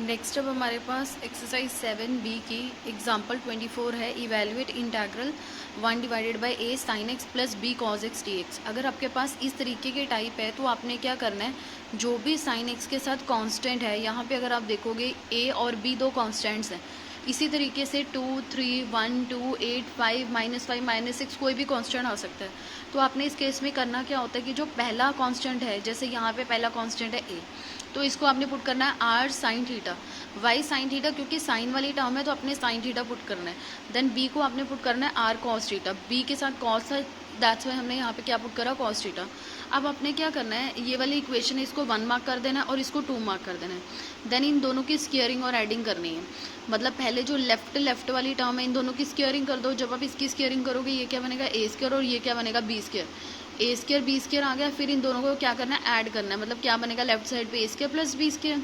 Next अब हमारे पास exercise 7B की एग्जांपल 24 है। Evaluate integral 1 divided by a sin x plus b cos x dx। अगर आपके पास इस तरीके के टाइप है तो आपने क्या करना है, जो भी sin x के साथ कांस्टेंट है, यहाँ पे अगर आप देखोगे a और b दो कांस्टेंट्स हैं। इसी तरीके से 2, 3, 1, 2, 8, 5, -5, -6 कोई भी कांस्टेंट आ सकता है। तो आपने इस केस में करना क्या होता है कि जो पहला कांस्टेंट है, जैसे यहाँ पे पहला कांस्टेंट है a, तो इसको आपने पुट करना है R sine theta, Y sine theta, क्योंकि साइन वाली टर्म है तो अपने साइन थीटा पुट करना है। देन बी को आपने पुट करना है आर कॉस थीटा, बी के साथ कॉस है, दैट्स वाई हमने यहाँ पे क्या पुट करा, कॉस थीटा। अब आपने क्या करना है, ये वाली इक्वेशन है इसको 1 मार्क कर देना है और इसको 2 मार्क कर देना है। देन इन दोनों की स्क्वेयरिंग और एडिंग करनी है। मतलब पहले जो लेफ्ट वाली टर्म है इन दोनों की स्क्वेयरिंग कर दो। जब आप इसकी स्क्वेयरिंग करोगे ये क्या बनेगा, ए स्क्वेयर, और ये क्या बनेगा, बी स्क्वेयर। ए स्क्वेयर बी स्क्वेयर आ गया, फिर इन दोनों को क्या करना है, ऐड करना है। मतलब क्या बनेगा, लेफ्ट साइड पे A square plus B square,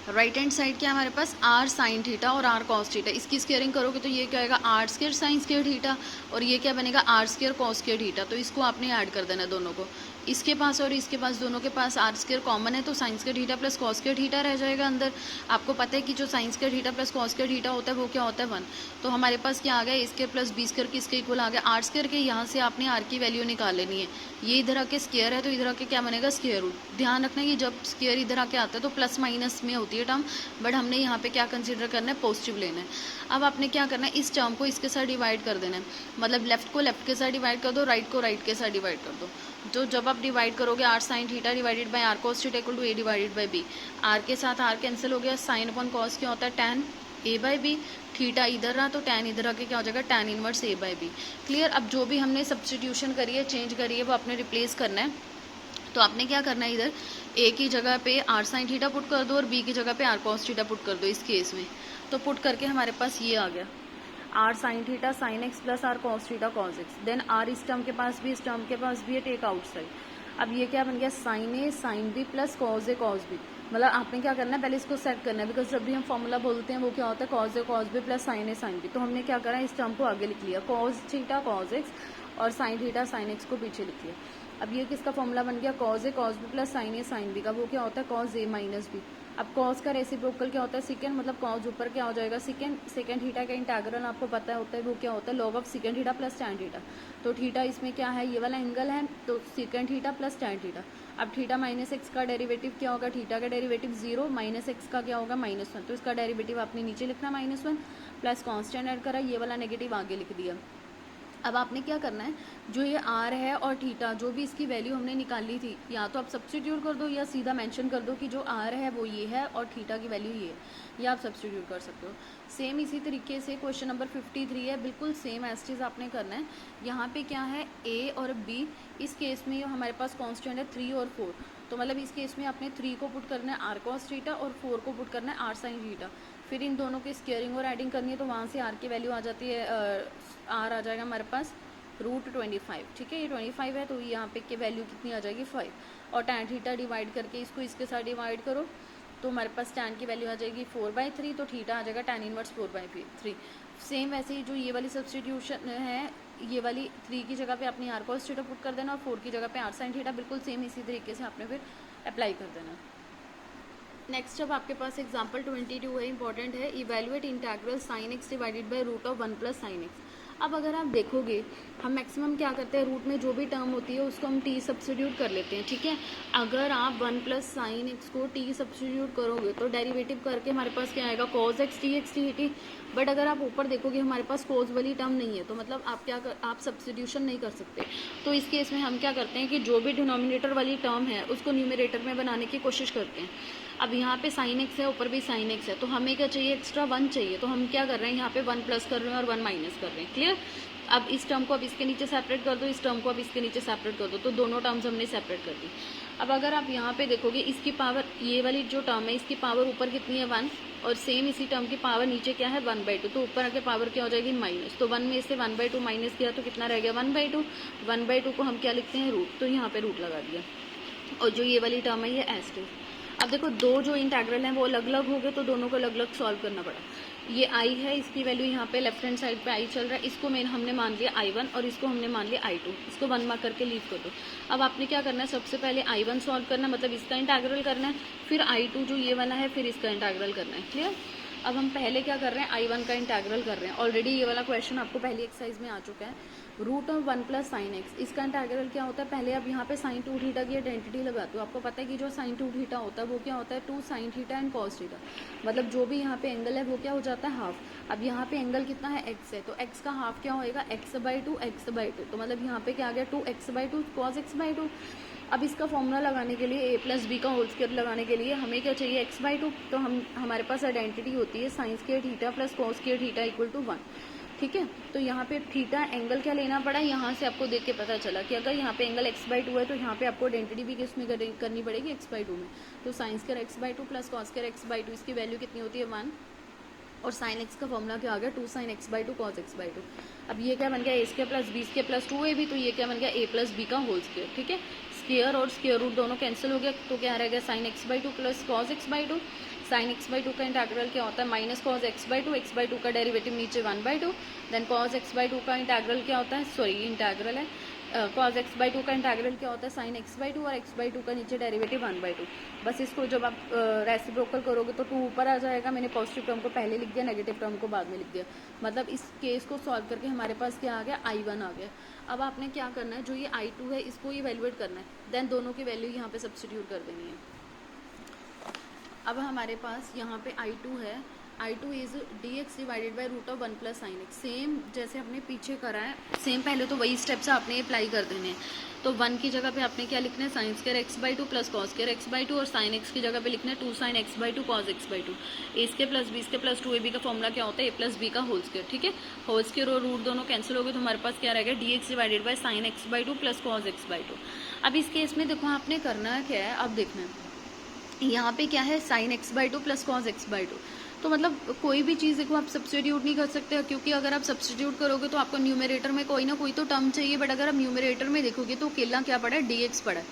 right hand side क्या हमारे पास आर साइन थीटा और आर कॉस थीटा। इसकी स्क्वेयरिंग करोगे तो ये क्या आएगा, R square sine square theta, और ये क्या बनेगा, R square cos square theta. तो इसको आपने ऐड कर देना है दोनों को। इसके पास और इसके पास दोनों के पास आर स्क्वेयर कॉमन है तो sign square theta plus cos square theta रह जाएगा अंदर। आपको पता है कि जो sign square theta plus cos square theta होता है वो क्या होता है, 1। तो हमारे पास क्या आ गया, ए स्क्वेयर प्लस बी स्क्वेयर किसके इक्वल आ गया, आर स्क्वेयर के। यहाँ से आपने आर की वैल्यू निकाल लेनी है। ये इधर आके स्क्वेयर है तो इधर आके क्या बनेगा, स्क्वेयर रूट। ध्यान रखना कि जब स्क्वेयर इधर आके आता है तो प्लस माइनस में होती है टर्म, बट हमने यहाँ पे क्या कंसीडर करना है, पॉजिटिव लेना है। अब आपने क्या करना है, इस टर्म को इसके साथ डिवाइड कर देना है। मतलब लेफ्ट को लेफ्ट के साथ डिवाइड कर दो, राइट को राइट के साथ डिवाइड कर दो। तो जब आप डिवाइड करोगे, R sine theta divided by R cos theta equal to A divided by B. R के साथ आर कैंसिल हो गया, साइन अपॉन कॉस क्या होता है, tan A bye B. Theta इधर रहा तो टैन इधर आके क्या हो जाएगा, टैन इनवर्स ए बाय बी। क्लियर। अब जो भी हमने सब्सटीट्यूशन करी है, चेंज करी है, वो आपने रिप्लेस करना है। तो आपने क्या करना है, इधर ए की जगह पे आर साइन थीटा पुट कर दो और बी की जगह पे आर कॉस थीटा पुट कर दो इस केस में। तो पुट करके हमारे पास ये आ गया, r sine theta sine x plus r cos theta cos x. Then r इस टर्म के पास भी, इस टर्म के पास भी है, टेक आउट साइड। अब ये क्या बन गया, साइन ए साइन बी प्लस कॉस ए कॉस बी। मतलब आपने क्या करना है, पहले इसको सेट करना है, बिकॉज जब भी हम फॉर्मूला बोलते हैं वो क्या होता है, cos A cos b plus sign A sine B. तो हमने क्या करा, इस टर्म को आगे लिख लिया, कॉस थीटा कॉस एक्स, और साइन थीटा साइन एक्स को पीछे लिख लिया। अब ये किसका फॉर्मूला बन गया, cos A cos b plus sign A sine B का। वो क्या होता है, कॉस ए माइनस बी। अब कॉस का रेसिप्रोकल क्या होता है, सेकंड। मतलब कॉस ऊपर क्या हो जाएगा, सेकंड थीटा का इंटीग्रल आपको पता होता है वो क्या होता है, log of second theta plus tan theta. तो थीटा इसमें क्या है, ये वाला एंगल है, तो second theta plus tan theta. अब थीटा माइनस एक्स का डेरिवेटिव क्या होगा, थीटा का डेरिवेटिव 0, माइनस एक्स का क्या होगा, -1। तो इसका डेरिवेटिव आपने नीचे लिखना -1, प्लस कॉन्स्टेंट ऐड करा, ये वाला नेगेटिव आगे लिख दिया। अब आपने क्या करना है, जो ये आर है और थीटा, जो भी इसकी वैल्यू हमने निकाली थी, या तो आप सब्सटीट्यूट कर दो या सीधा मेंशन कर दो कि जो आर है वो ये है और थीटा की वैल्यू ये है, या आप सब्सटीट्यूट कर सकते हो। सेम इसी तरीके से क्वेश्चन नंबर 53 है, बिल्कुल सेम एज चीज़ आपने करना है। यहाँ पे क्या है, ए और बी, इस केस में हमारे पास कॉन्स्टेंट है 3 और 4। तो मतलब इस केस में आपने 3 को पुट करना है आर कॉस थीटा और 4 को पुट करना है आर साइन थीटा। फिर इन दोनों की स्क्वेयरिंग और एडिंग करनी है, तो वहाँ से आर की वैल्यू आ जाती है, आर आ जाएगा हमारे पास √25। ठीक है, ये 25 है तो यहाँ पे की वैल्यू कितनी आ जाएगी, 5। और टैन थीटा डिवाइड करके इसको इसके साथ डिवाइड करो तो हमारे पास टैन की वैल्यू आ जाएगी 4/3, तो थीटा आ जाएगा टैन इनवर्स 4/3। सेम वैसे ही जो ये वाली सब्सटीट्यूशन है, ये वाली 3 की जगह पे अपनी आर कॉस थीटा पुट कर देना और 4 की जगह पे आर साइन थीटा, बिल्कुल सेम इसी तरीके से आपने फिर अप्लाई कर देना। नेक्स्ट अब आपके पास एग्जाम्पल 22 है, इंपॉर्टेंट है। Evaluate integral sign X divided by √1 plus sine x. अब अगर आप देखोगे, हम मैक्सिमम क्या करते हैं, रूट में जो भी टर्म होती है उसको हम टी सब्स्टिट्यूट कर लेते हैं। ठीक है, अगर आप 1 प्लस साइन एक्स को टी सब्स्टिट्यूट करोगे तो डेरिवेटिव करके हमारे पास क्या आएगा, cos x T x T T. But अगर आप ऊपर देखोगे हमारे पास कोस वाली टर्म नहीं है, तो मतलब आप सब्स्टिट्यूशन नहीं कर सकते। तो इस केस में हम क्या करते हैं कि जो भी डिनोमिनेटर वाली टर्म है उसको न्यूमरेटर में बनाने की कोशिश करते हैं। अब यहाँ पे साइन एक्स है, ऊपर भी साइन एक्स है, तो हमें क्या चाहिए, एक्स्ट्रा 1 चाहिए। तो हम क्या कर रहे हैं, यहाँ पे 1 प्लस कर रहे हैं और 1 माइनस कर रहे हैं। क्लियर। अब इस टर्म को अब इसके नीचे सेपरेट कर दो, इस टर्म को अब इसके नीचे सेपरेट कर दो, तो दोनों टर्म्स हमने सेपरेट कर दी। अब अगर आप यहाँ पे देखोगे, इसकी पावर, ये वाली जो टर्म है इसकी पावर ऊपर कितनी है, 1, और सेम इसी टर्म की पावर नीचे क्या है, 1/2। तो ऊपर आके पावर क्या हो जाएगी, माइनस। तो 1 में से 1/2 माइनस किया तो कितना रह गया, 1/2। 1/2 को हम क्या लिखते हैं, रूट, तो यहाँ पे रूट लगा दिया। और जो ये वाली टर्म है ये एस्टेज। अब देखो दो जो इंटेग्रल हैं वो अलग अलग हो गए, तो दोनों को अलग अलग सॉल्व करना पड़ा। ये आई है, इसकी वैल्यू यहाँ पे लेफ्ट हैंड साइड पे आई चल रहा है, इसको हमने मान लिया I1 और इसको हमने मान लिया I2। इसको 1 मार्क करके लीव कर दो। अब आपने क्या करना है, सबसे पहले I1 सॉल्व करना है, मतलब इसका इंटेग्रल करना है, फिर I2 जो ये वाला है, फिर इसका इंटेग्रल करना है। क्लियर। अब हम पहले क्या कर रहे हैं, I1 का इंटेग्रल कर रहे हैं। ऑलरेडी ये वाला क्वेश्चन आपको पहली एक्सरसाइज में आ चुका है। Root of 1 plus sine x, इसका इंटेग्रल क्या होता है, पहले आप यहाँ पे साइन 2 थीटा की आइडेंटिटी लगाते हो। आपको पता है कि जो साइन 2 थीटा होता है वो क्या होता है, 2 sine theta and cos theta, मतलब जो भी यहाँ पे एंगल है वो क्या हो जाता है, हाफ। अब यहाँ पे एंगल कितना है, एक्स है, तो एक्स का हाफ क्या होएगा, x/2 x/2, तो मतलब यहाँ पे क्या आ गया, 2x/2 cos x/2। अब इसका फॉर्मूला लगाने के लिए a+b का होल स्क्वायर लगाने के लिए हमें क्या चाहिए, x/2, तो हमारे पास आइडेंटिटी होती है sine square theta plus cos square theta equal to 1। ठीक है, तो यहाँ पे थीटा एंगल क्या लेना पड़ा, यहाँ से आपको देख के पता चला कि अगर यहाँ पे एंगल x/2 है तो यहाँ पे आपको आइडेंटिटी भी किस में करनी पड़ेगी, x/2 में। तो sine square x/2 plus cos square x/2, इसकी वैल्यू कितनी होती है, 1। और साइन एक्स का फॉर्मूला क्या आ गया, 2 sin x/2 cos x/2। अब ये क्या बन गया, a² plus b² plus 2ab, तो ये क्या बन गया, a+b का होल स्क्वायर। ठीक है, स्क्वायर और स्क्वायर रूट दोनों कैंसिल हो गया, तो क्या रह गया, sin x/2 plus cos x/2। Sign x/2 का इंटेग्रल क्या होता है, माइनस cos x/2, x/2 का डेरिवेटिव नीचे 1/2, देन cos x/2 का इंटेग्रल क्या होता है, सॉरी इंटेग्रल है, cos x/2 का इंटेग्रल क्या होता है, sin x/2, और x/2 का नीचे डेरिवेटिव 1/2। बस इसको जब आप रेसिप्रोकल करोगे तो 2 ऊपर आ जाएगा। मैंने पॉजिटिव टर्म को पहले लिख दिया, नेगेटिव टर्म को बाद में लिख दिया। मतलब इस केस को सॉल्व करके हमारे पास क्या आ गया, I1 आ गया। अब आपने क्या करना है, जो ये I2 है इसको इवेल्युएट करना है, देन दोनों की वैल्यू यहाँ पे सब्स्टिट्यूट कर देनी है। अब हमारे पास यहाँ पे I2 है, I2 is dx divided by root of 1 plus sine x. Same जैसे आपने पीछे करा है, सेम पहले तो वही स्टेप्स आपने अप्लाई कर देने हैं। तो 1 की जगह पे आपने क्या लिखना है, sine square x/2 plus cos square x/2, और साइन x की जगह पे लिखना है 2 sin x/2 cos x/2। a² plus b² plus 2ab का फॉर्मूला क्या होता है, a+b का होल स्क्वायर। ठीक है, होल स्क्वायर और रूट दोनों कैंसिल हो गए, तो हमारे पास क्या रहेगा, dx divided by sine x/2 plus cos x/2। अब इस केस में देखो आपने करना क्या है, अब देखना है यहाँ पे क्या है, sign x/2 plus cos x/2। तो मतलब कोई भी चीज़ देखो आप सब्स्टिट्यूट नहीं कर सकते, क्योंकि अगर आप सब्स्टिट्यूट करोगे तो आपको न्यूमरेटर में कोई ना कोई तो टर्म चाहिए, बट अगर आप न्यूमरेटर में देखोगे तो अकेला क्या पड़ा है, dx पड़ा है।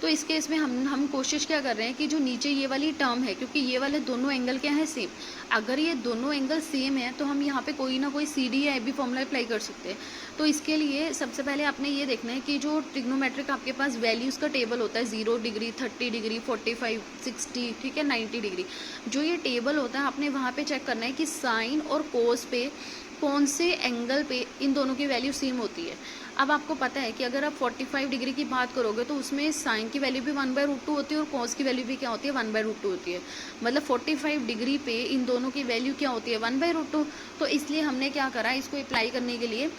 तो इस केस में हम कोशिश क्या कर रहे हैं कि जो नीचे ये वाली टर्म है, क्योंकि ये वाले दोनों एंगल क्या है, सेम। अगर ये दोनों एंगल सेम है तो हम यहाँ पे कोई ना कोई CD या AB फॉर्मूला अप्लाई कर सकते हैं। तो इसके लिए सबसे पहले आपने ये देखना है कि जो ट्रिग्नोमेट्रिक आपके पास वैल्यूज़ का टेबल होता है, 0 डिग्री, 30 डिग्री, 45, 60, ठीक है, 90 डिग्री, जो ये टेबल होता है आपने वहाँ पे चेक करना है कि साइन और कोस पे कौन से एंगल पे इन दोनों की वैल्यू सेम होती है। अब आपको पता है कि अगर आप 45 डिग्री की बात करोगे तो उसमें साइन की वैल्यू भी 1/√2 होती है और कॉस की वैल्यू भी क्या होती है, 1/√2 होती है। मतलब 45 डिग्री पे इन दोनों की वैल्यू क्या होती है, 1/√2। तो इसलिए हमने क्या करा, इसको अप्लाई करने के लिए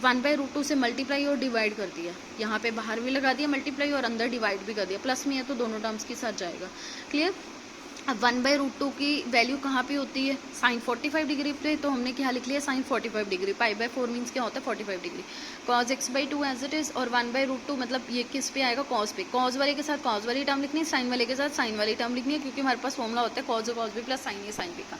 1/√2 से मल्टीप्लाई और डिवाइड कर दिया। यहाँ पे बाहर भी लगा दिया मल्टीप्लाई और अंदर डिवाइड भी कर दिया, प्लस में है तो दोनों टर्म्स के साथ जाएगा। क्लियर। अब 1/√2 की वैल्यू कहाँ पे होती है, साइन 45 डिग्री पे, तो हमने क्या लिख लिया, साइन 45 डिग्री। π/4 मीन्स क्या होता है, 45 degree. cos x/2 as it is, और 1/√2 मतलब ये किस पे आएगा, कॉस पे। कॉस वाले के साथ कॉस वाली टर्म लिखनी है, साइन वाले के साथ साइन वाली टर्म लिखनी है, क्योंकि हमारे पास फॉर्मूला होता है कॉस बी प्लस साइन ए साइन बी का।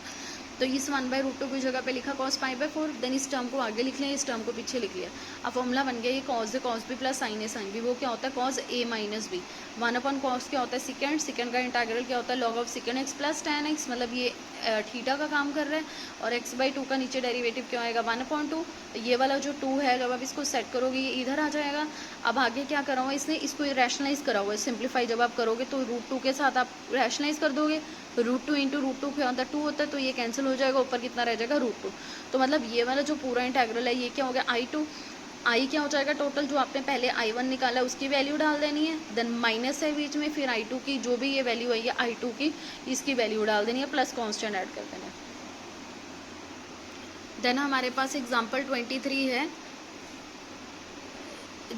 तो इस 1/√2 की जगह पे लिखा cos π/4, देन इस टर्म को आगे लिख लिया, इस टर्म को पीछे लिख लिया। अब फॉर्मूला बन गया ये cos बी प्लस साइन ए साइन बी, वो क्या होता है, cos a minus B. 1/cos क्या होता है, सेकेंड का इंटीग्रल क्या होता है, log of secant x plus tan x, मतलब ये थीटा का काम कर रहा है। और x/2 का नीचे डेरिवेटिव क्या आएगा, 1/2। ये वाला जो 2 है, जब आप इसको सेट करोगे ये इधर आ जाएगा। अब आगे क्या करा हुआ है इसने, इसको रैशनलाइज करा हुआ है, सिंप्लीफाई जब आप करोगे तो √2 के साथ आप रैशनलाइज कर दोगे। √2 इंटू √2 क्या होता है, 2 होता है, तो ये कैंसिल हो जाएगा, ऊपर कितना रह जाएगा, √2। तो मतलब ये वाला जो पूरा इंटीग्रल है ये क्या हो गया, I2। आई क्या हो जाएगा, टोटल जो आपने पहले I1 निकाला उसकी वैल्यू डाल देनी है, देन माइनस है बीच में, फिर I2 की जो भी ये वैल्यू आई है I2 की, इसकी वैल्यू डाल देनी है, प्लस कांस्टेंट ऐड कर देना है। देन हमारे पास एग्जांपल 23 है,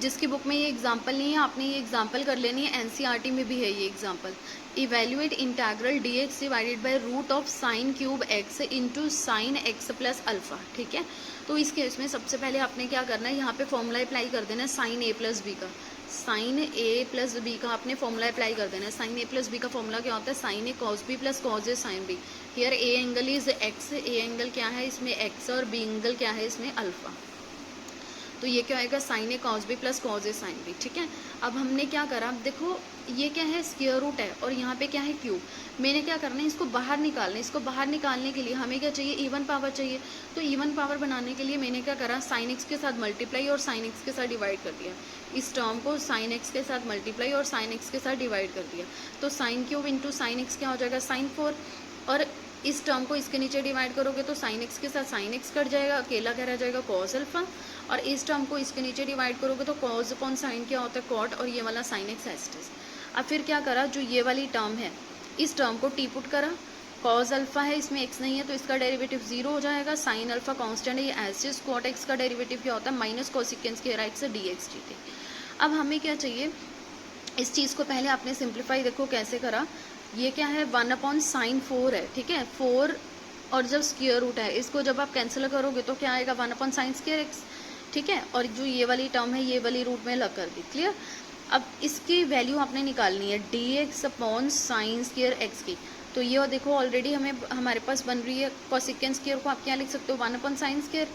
जिसकी बुक में ये एग्जाम्पल नहीं है, आपने ये एग्जाम्पल कर लेनी है, NCERT में भी है ये example. Evaluate integral dx divided by root of sine cube x into sine x plus alpha. ठीक है, तो इस केस में सबसे पहले आपने क्या करना है, यहाँ पे फॉर्मूला अप्लाई कर देना है साइन a प्लस बी का। साइन a प्लस बी का आपने फॉर्मूला अप्लाई कर देना है। साइन a प्लस बी का फॉर्मूला क्या होता है, sine a cos b plus cos a sine b. Here a angle is x, a angle क्या है इसमें x, और b एंगल क्या है इसमें अल्फा। तो ये क्या आएगा, sign A cos b plus cos a sine B. ठीक है, अब हमने क्या करा, देखो ये क्या है, स्क्वायर रूट है और यहाँ पे क्या है, क्यूब। मैंने क्या करना है, इसको बाहर निकालना है। इसको बाहर निकालने के लिए हमें क्या चाहिए, इवन पावर चाहिए। तो इवन पावर बनाने के लिए मैंने क्या करा, साइन एक्स के साथ मल्टीप्लाई और साइन एक्स के साथ डिवाइड कर दिया। इस टर्म को साइन एक्स के साथ मल्टीप्लाई और साइन एक्स के साथ डिवाइड कर दिया। तो sine cube into sine x क्या हो जाएगा, साइन 4। और इस टर्म को इसके नीचे डिवाइड करोगे तो साइन एक्स के साथ साइन एक्स कट जाएगा, अकेला क्या रह जाएगा, कॉस अल्फा। और इस टर्म को इसके नीचे डिवाइड करोगे तो कॉस अपॉन साइन क्या होता है, कॉट, और ये वाला साइन एक्स एस्टिस। अब फिर क्या करा, जो ये वाली टर्म है इस टर्म को टी पुट करा। कॉस अल्फा है, इसमें एक्स नहीं है तो इसका डेरिवेटिव 0 हो जाएगा। साइन अल्फा कांस्टेंट है, ये एस्टिस। कॉट एक्स का डेरिवेटिव क्या होता है, माइनस कोसिकेंस के राइट से डी एक्स डी टी। अब हमें क्या चाहिए, इस चीज़ को पहले आपने सिंप्लीफाई देखो कैसे करा। ये क्या है, 1 अपॉन साइन 4 है। ठीक है, 4 और जब स्क्वायर रूट है, इसको जब आप कैंसिल करोगे तो क्या आएगा, 1 अपॉन साइन स्क्वायर एक्स। ठीक है, और जो ये वाली टर्म है ये वाली रूट में लग कर दी। क्लियर। अब इसकी वैल्यू आपने निकालनी है, D x upon sine square x की। तो ये देखो ऑलरेडी हमारे पास बन रही है। कोसिकेंस स्क्वायर को आप क्या लिख सकते हो, 1 अपॉन साइन स्क्वायर।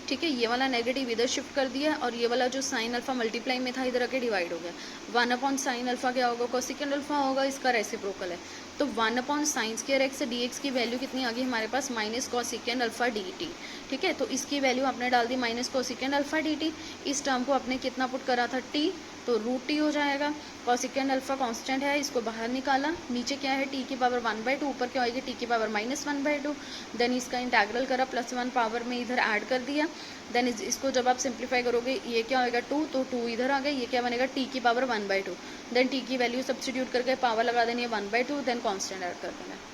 ठीक है, ये वाला नेगेटिव इधर शिफ्ट कर दिया और ये वाला जो साइन अल्फा मल्टीप्लाई में था इधर आके डिवाइड हो गया। 1 अपॉन साइन अल्फा क्या होगा, कोसिकेंड अल्फा होगा, इसका रेसिप्रोकल है। तो 1 upon sine square X D X की वैल्यू कितनी आ गई हमारे पास, minus cosecant alpha D T. ठीक है, तो इसकी वैल्यू आपने डाल दी minus cosecant alpha D T. इस टर्म को आपने कितना पुट करा था, टी, तो रूट टी हो जाएगा। कोसिकेंड अल्फा कांस्टेंट है, इसको बाहर निकाला। नीचे क्या है, टी की पावर 1/2, ऊपर क्या होगी, टी की पावर माइनस 1/2। देन इसका इंटेग्रल करा, +1 पावर में इधर ऐड कर दिया। देन इसको जब आप सिंप्लीफाई करोगे ये क्या होगा, 2, तो 2 इधर आ गया। ये क्या बनेगा, टी की पावर 1/2। देन टी की वैल्यू सब्स्टिट्यूट करके पावर लगा देनी है 1/2, देन कांस्टेंट ऐड कर देना है।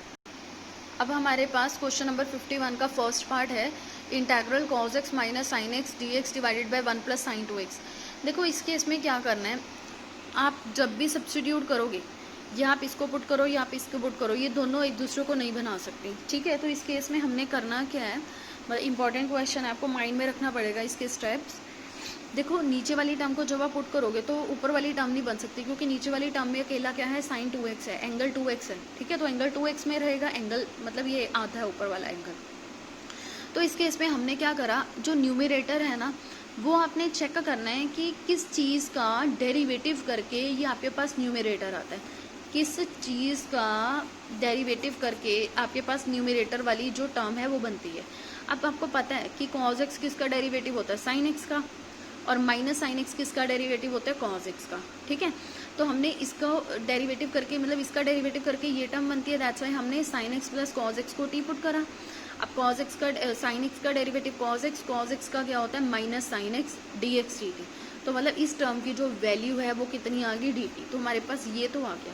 अब हमारे पास क्वेश्चन नंबर 51 का फर्स्ट पार्ट है, integral cos X minus sine x D x divided by 1 plus sine 2x। देखो इस केस में क्या करना है, आप जब भी सब्स्टिट्यूट करोगे, या आप इसको पुट करो या आप इसको पुट करो, ये दोनों एक दूसरे को नहीं बना सकते। ठीक है, तो इस केस में हमने करना क्या है, मतलब इंपॉर्टेंट क्वेश्चन है, आपको माइंड में रखना पड़ेगा इसके स्टेप्स। देखो नीचे वाली टर्म को जब आप पुट करोगे तो ऊपर वाली टर्म नहीं बन सकती, क्योंकि नीचे वाली टर्म में अकेला क्या है, साइन 2x है, एंगल 2x है। ठीक है, तो एंगल 2x में रहेगा, एंगल मतलब ये आधा है ऊपर वाला एंगल। तो इस केस में हमने क्या करा, जो न्यूमरेटर है ना वो आपने चेक करना है कि किस चीज़ का डेरिवेटिव करके ये आपके पास न्यूमरेटर आता है, किस चीज़ का डेरिवेटिव करके आपके पास न्यूमरेटर वाली जो टर्म है वो बनती है। अब आपको पता है कि कॉस एक्स किसका डेरिवेटिव होता है, साइन एक्स का, और माइनस साइन एक्स किसका डेरिवेटिव होता है, कॉस एक्स का। ठीक है, तो हमने इसका डेरिवेटिव करके, मतलब इसका डेरिवेटिव करके ये टर्म बनती है, दैट्स वाई हमने sign x plus cos x को टी पुट करा। अब कॉस एक्स का साइन एक्स का डेरिवेटिव कॉस एक्स का क्या होता है, minus sine x D x D T. तो मतलब इस टर्म की जो वैल्यू है वो कितनी आ गई, डी टी। तो हमारे पास ये तो आ गया।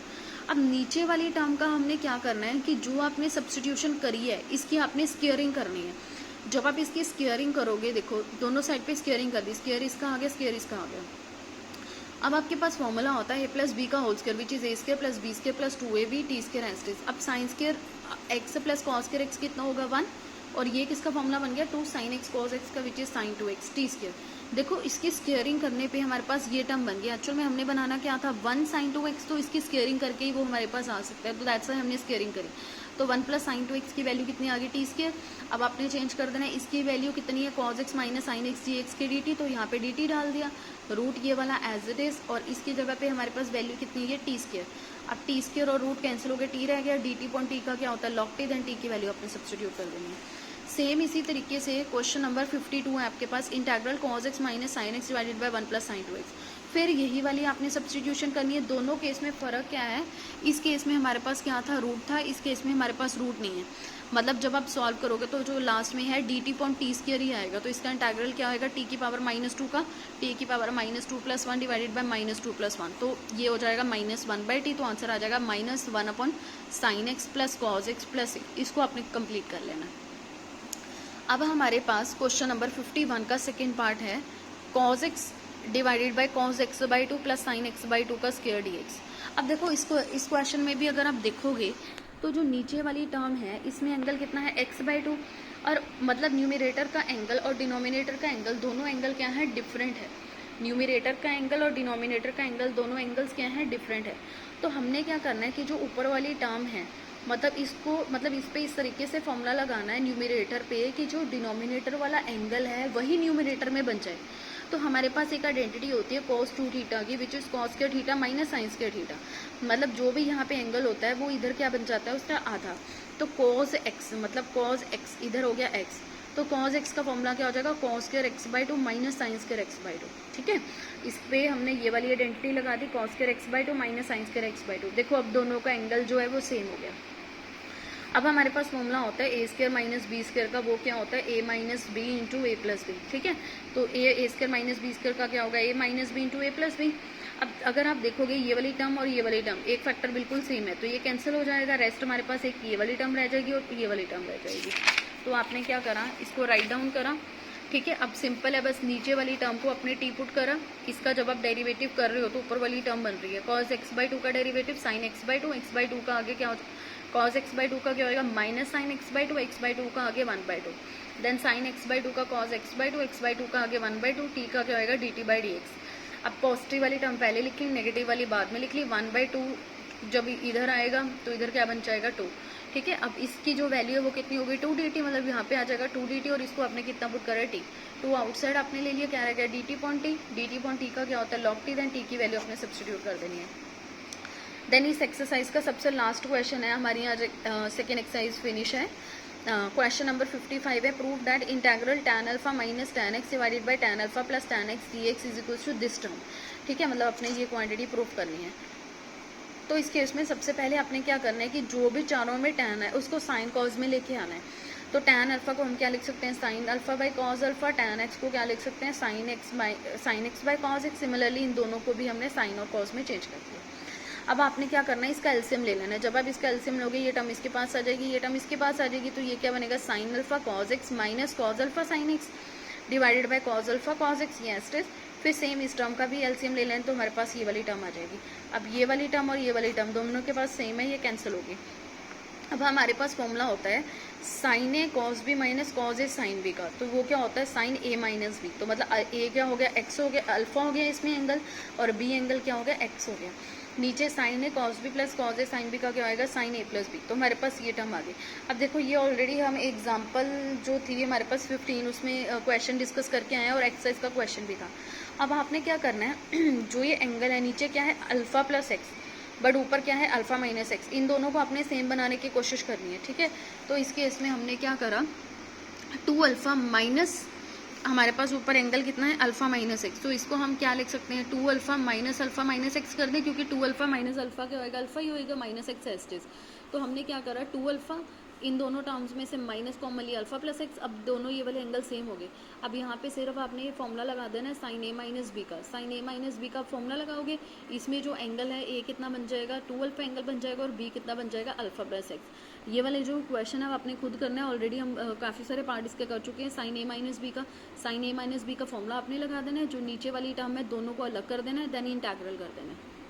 अब नीचे वाली टर्म का हमने क्या करना है कि जो आपने सब्स्टिट्यूशन करी है इसकी आपने स्क्वेयरिंग करनी है। जब आप इसकी स्क्वेयरिंग करोगे, देखो दोनों साइड पे स्क्वेयरिंग कर दी, स्क्वेयर इसका आ गया, स्क्वेयर इसका आ गया। अब आपके पास फॉर्मूला होता है a प्लस बी का whole square which is a square plus B square plus 2ab T square एस्टिस। अब sine square X plus cos square X कितना होगा, 1, और ये किसका फॉर्मूला बन गया, 2 साइन एक्स कॉस एक्स का which is sine 2x T square. देखो इसकी स्क्वेयरिंग करने पे हमारे पास ये टर्म बन गया। एक्चुअल में हमने बनाना क्या था, 1 साइन 2x, तो इसकी स्क्वेयरिंग करके ही वो हमारे पास आ सकता है, तो दैट्स वाई हमने स्क्वेयरिंग करी। तो 1 प्लस साइन 2x की वैल्यू कितनी आ गई, टी स्क्वायर। अब आपने चेंज कर देना है, इसकी वैल्यू कितनी है, cos X minus sine x D x के डी टी, तो यहाँ पे डी टी डाल दिया, रूट ये वाला एज इट इज, और इसकी जगह पे हमारे पास वैल्यू कितनी है, टी स्क्वायर। अब टी स्क्वायर और रूट कैंसिल हो गया, टी रह गया, डी टी पॉइंट टी का क्या होता है, लॉग टी, देन टी की वैल्यू आपने सब्स्टिट्यूट कर देनी है। सेम इसी तरीके से क्वेश्चन नंबर 52 है आपके पास, integral cos X minus sine X divided by 1 plus sine 2x। फिर यही वाली आपने सब्स्टिट्यूशन करनी है। दोनों केस में फ़र्क क्या है, इस केस में हमारे पास क्या था, रूट था, इस केस में हमारे पास रूट नहीं है। मतलब जब आप सॉल्व करोगे तो जो लास्ट में है D T point T square ही आएगा। तो इसका इंटेग्रल क्या होगा, टी की पावर -2 का टी की पावर -2 + 1 डिवाइडेड बाई -2 + 1, तो ये हो जाएगा -1/t। तो आंसर आ जाएगा -1 upon sign x plus cos x plus, इसको आपने कंप्लीट कर लेना है। अब हमारे पास क्वेश्चन नंबर 51 का सेकेंड पार्ट है, cos x divided by cos x by 2 plus sine x by 2 का स्क्वायर डी एक्स। अब देखो इसको, इस क्वेश्चन में भी अगर आप देखोगे तो जो नीचे वाली टर्म है इसमें एंगल कितना है, x/2, और मतलब न्यूमरेटर का एंगल और डिनोमिनेटर का एंगल, दोनों एंगल क्या है, डिफरेंट है। न्यूमरेटर का एंगल और डिनोमिनेटर का एंगल, दोनों एंगल्स क्या हैं, डिफरेंट है। तो हमने क्या करना है कि जो ऊपर वाली टर्म है, मतलब इसको, मतलब इस पे इस तरीके से फॉर्मूला लगाना है न्यूमरेटर पे कि जो डिनोमिनेटर वाला एंगल है वही न्यूमरेटर में बन जाए। तो हमारे पास एक आइडेंटिटी होती है cos 2 थीटा की, which is cos square theta minus sign square theta. मतलब जो भी यहाँ पे एंगल होता है वो इधर क्या बन जाता है, उसका आधा। तो cos x मतलब cos x इधर हो गया x, तो cos x का फॉर्मूला क्या हो जाएगा, cos square x by to minus sign square x by to. ठीक है, इस पे हमने ये वाली आइडेंटिटी लगा दी, cos square x by to minus sign square x by to. देखो अब दोनों का एंगल जो है वो सेम हो गया। अब हमारे पास फॉर्मूला होता है ए स्क्वायर माइनस बी स्क्वायर का, वो क्या होता है ए माइनस बी इंटू ए प्लस बी। ठीक है, तो ए स्क्वायर माइनस बी स्क्वायर का क्या होगा, ए माइनस बी इंटू ए प्लस बी। अब अगर आप देखोगे ये वाली टर्म और ये वाली टर्म एक फैक्टर बिल्कुल सेम है, तो ये कैंसिल हो जाएगा, रेस्ट हमारे पास एक ये वाली टर्म रह जाएगी और ये वाली टर्म रह जाएगी। तो आपने क्या करा, इसको राइट डाउन करा। ठीक है, अब सिंपल है, बस नीचे वाली टर्म को अपने टी पुट करा। इसका जब आप डेरिवेटिव कर रहे हो तो ऊपर वाली टर्म बन रही है cos x बाई टू का derivative sin x by to, x by two का आगे क्या होता है cos x बाई टू का क्या होगा minus sine x by two, x by two का आगे 1 by two, then sine x by two का cos x by two, x by two का आगे 1 बाई टू, टी का क्या होगा dt बाई डी एक्स। अब पॉजिटिव वाली टर्म पहले लिख ली, नेगेटिव वाली बाद में लिख ली। 1 बाई टू जब इधर आएगा तो इधर क्या बन जाएगा 2। ठीक है, अब इसकी जो वैल्यू है वो कितनी होगी 2 dt, मतलब यहाँ पे आ जाएगा 2 dt और इसको आपने कितना पुट करा है t, 2 आउटसाइड आपने ले लिया, क्या रह गया dt point T, dt point T का क्या होता है log t, देन t की वैल्यू आपने सब्सटीट्यूट कर देनी है। देन इस एक्सरसाइज का सबसे लास्ट क्वेश्चन है हमारी आज, सेकेंड एक्सरसाइज फिनिश है। क्वेश्चन नंबर 55 है, prove that integral tan alpha minus tan x divided by tan alpha plus tan x dx is equal to this term. ठीक है, मतलब अपने ये क्वांटिटी प्रूव करनी है। तो इस केस में सबसे पहले आपने क्या करना है कि जो भी चारों में tan है उसको साइन कॉज में लेके आना है। तो tan अल्फा को हम क्या लिख सकते हैं, sine alpha by cause alpha, tan x को क्या लिख सकते हैं, sign x by cos x. Similarly in दोनों को भी हमने साइन और कॉज में चेंज कर दिया। अब आपने क्या करना है, इसका एलसीएम ले लेना है। जब आप इसका एलसीएम लोगे ये टर्म इसके पास आ जाएगी, ये टर्म इसके पास आ जाएगी, तो ये क्या बनेगा sine alpha cos x minus cos alpha sign X divided by cause alpha cos x, ये एस्टेस। फिर सेम इस टर्म का भी एलसीएम ले लें तो हमारे पास ये वाली टर्म आ जाएगी। अब ये वाली टर्म और ये वाली टर्म दोनों के पास सेम है, ये कैंसिल होगी। अब हमारे पास फॉर्मूला होता है साइन ए कॉस बी माइनस कॉज ए साइन बी का, तो वो क्या होता है साइन ए माइनस बी। तो मतलब ए क्या हो गया एक्स हो गया, अल्फा हो गया इसमें एंगल, और बी एंगल क्या हो गया एक्स हो गया। नीचे साइन ए कॉस बी प्लस कॉज ए साइन बी का क्या आएगा साइन ए प्लस बी। तो हमारे पास ये टर्म आ गई। अब देखो ये ऑलरेडी हम एग्जाम्पल जो थी हमारे पास 15 उसमें क्वेश्चन डिस्कस करके आए हैं और एक्सरसाइज का क्वेश्चन भी था। अब आपने क्या करना है जो ये एंगल है नीचे क्या है अल्फा प्लस एक्स, बट ऊपर क्या है अल्फा माइनस एक्स, इन दोनों को आपने सेम बनाने की कोशिश करनी है। ठीक है, तो इस केस में हमने क्या करा 2 अल्फा माइनस, हमारे पास ऊपर एंगल कितना है अल्फा माइनस एक्स, तो इसको हम क्या लिख सकते हैं 2 अल्फा माइनस एक्स कर दें, क्योंकि 2 अल्फा माइनस अल्फा क्या होएगा अल्फा ही होएगा, माइनस एक्स एस्टेज। तो हमने क्या करा 2 अल्फा, इन दोनों टर्म्स में से माइनस कॉमन लिया अल्फा प्लस एक्स। अब दोनों ये वाले एंगल सेम हो गए। अब यहाँ पे सिर्फ आपने ये फॉर्मूला लगा देना है साइन ए माइनस बी का, साइन ए माइनस बी का फॉर्मूला लगाओगे, इसमें जो एंगल है ए कितना बन जाएगा 2 अल्फा एंगल बन जाएगा और बी कितना बन जाएगा अल्फा प्लस एक्स। ये वाले जो क्वेश्चन है आपने खुद करना है, ऑलरेडी हम काफ़ी सारे पार्ट इसके कर चुके हैं। साइन ए माइनस बी का फॉर्मूला आपने लगा देना है, जो नीचे वाली टर्म है दोनों को अलग कर देना है, देन इंटीग्रल कर देना है।